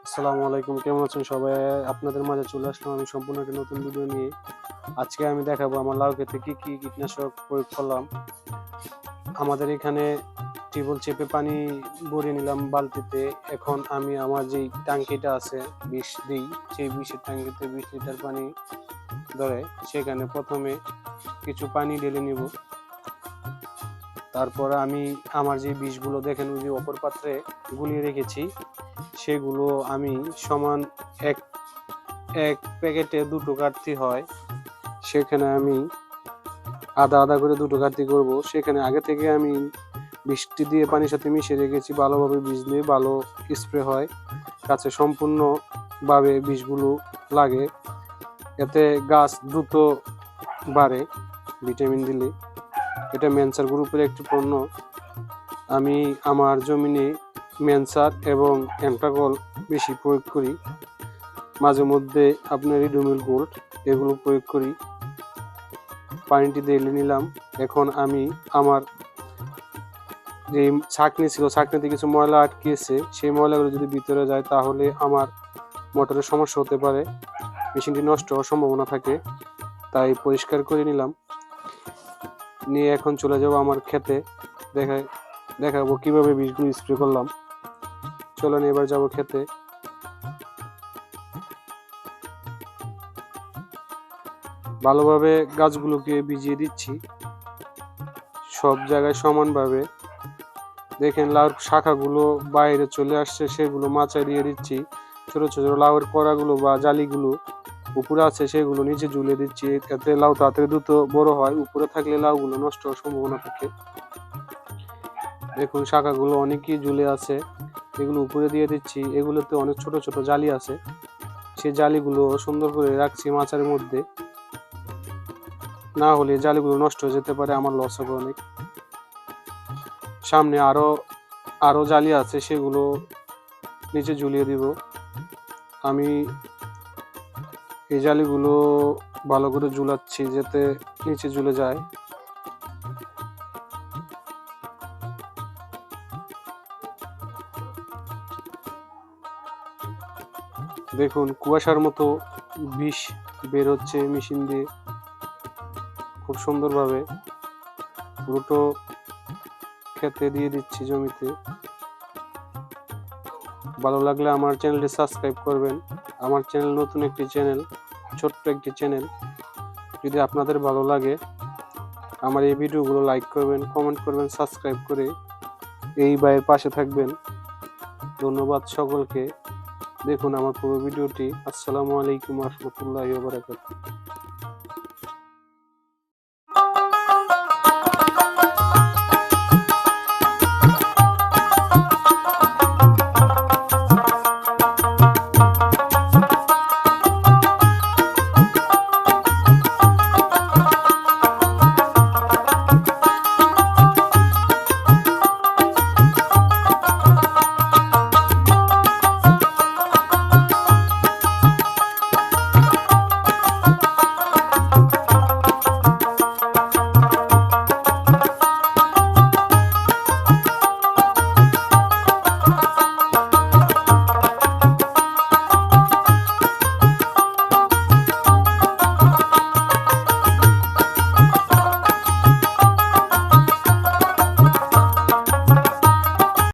আসসালামু আলাইকুম, কেমন আছেন সবাই? আপনাদের মাঝে চলে আসলাম আমি সম্পূর্ণ একটা নতুন ভিডিও নিয়ে। আজকে আমি দেখাবো আমার লাউ ক্ষেতে কি কি কীটনাশক প্রয়োগ করলাম। আমাদের এখানে টিউবওয়েল চেপে পানি ভরে নিলাম বালতিতে। এখন আমি আমার যেই ট্যাঙ্কিটা আছে বিষ দিই, সেই বিষের ট্যাঙ্কিতে 20 লিটার পানি ধরে সেখানে প্রথমে কিছু পানি ঢেলে নিব। তারপর আমি আমার যে বিষগুলো দেখেন ওই যে অপর পাত্রে গুলিয়ে রেখেছি, সেগুলো আমি সমান এক এক প্যাকেটে দুটো কাটতে হয়। সেখানে আমি আধা আধা করে দুটো কাটতি করব। সেখানে আগে থেকে আমি বৃষ্টি দিয়ে পানির সাথে মিশিয়ে রেখেছি, ভালোভাবে ভিজলে ভালো স্প্রে হয়, গাছে সম্পূর্ণভাবে বিষগুলো লাগে, এতে গাছ দ্রুত বাড়ে ভিটামিন দিলে। এটা মেনসার গ্রুপের একটি পণ্য। আমি আমার জমিনে মেনসার এবং অ্যান্টাগল বেশি প্রয়োগ করি, মাঝে মধ্যে আপনার রিডোমিল গোল্ড এগুলো প্রয়োগ করি। পানিটি ঢেলে নিলাম। এখন আমি আমার যে ছাঁকনি ছিল, ছাঁকনিতে কিছু ময়লা আটকেছে, সেই ময়লাগুলো যদি ভিতরে যায় তাহলে আমার মোটরের সমস্যা হতে পারে, মেশিনটি নষ্ট হওয়ার সম্ভাবনা থাকে, তাই পরিষ্কার করে নিলাম। নিয়ে এখন চলে যাব আমার ক্ষেতে, দেখাবো কিভাবে বিষগুলো স্প্রে করলাম। চলেন এবার যাব ক্ষেতে। ভালোভাবে গাছগুলোকে ভিজিয়ে দিচ্ছি সব জায়গায় সমানভাবে। দেখেন লাউর শাখাগুলো বাইরে চলে আসছে, সেগুলো মাচায় দিয়ে দিচ্ছি। ছোট ছোট লাউয়ের কড়াগুলো বা জালিগুলো উপরে আছে সেগুলো নিচে ঝুলিয়ে দিচ্ছি, এতে লাউ তাড়াতাড়ি দ্রুত বড় হয়। উপরে থাকলে লাউগুলো নষ্ট হওয়ার সম্ভাবনা থাকে। দেখুন শাখাগুলো অনেকই ঝুলে আছে, এগুলো উপরে দিয়ে দিচ্ছি। এগুলোতে অনেক ছোট ছোট জালি আছে, সেই জালিগুলো সুন্দর করে রাখছি মাচার মধ্যে, না হলে জালিগুলো নষ্ট হয়ে যেতে পারে, আমার লস হবে অনেক। সামনে আরো জালি আছে, সেগুলো নিচে ঝুলিয়ে দিব। আমি এই জালিগুলো ভালো করে ঝুলাচ্ছি যাতে নিচে ঝুলে যায়। দেখুন কুয়াশার মতো বিষ বের হচ্ছে মেশিন দিয়ে, খুব সুন্দরভাবে পুরোটো খেতে দিয়ে দিচ্ছি জমিতে। ভালো লাগলে আমার চ্যানেলটি সাবস্ক্রাইব করবেন। আমার চ্যানেল নতুন একটি চ্যানেল, ছোট্ট একটি চ্যানেল। যদি আপনাদের ভালো লাগে আমার এই ভিডিওগুলো লাইক করবেন, কমেন্ট করবেন, সাবস্ক্রাইব করে এই ভাইয়ের পাশে থাকবেন। ধন্যবাদ সকলকে। দেখুন আমার পুরো ভিডিওটি। আসসালামু আলাইকুম ওয়া রাহমাতুল্লাহি ওয়া বারাকাতুহু।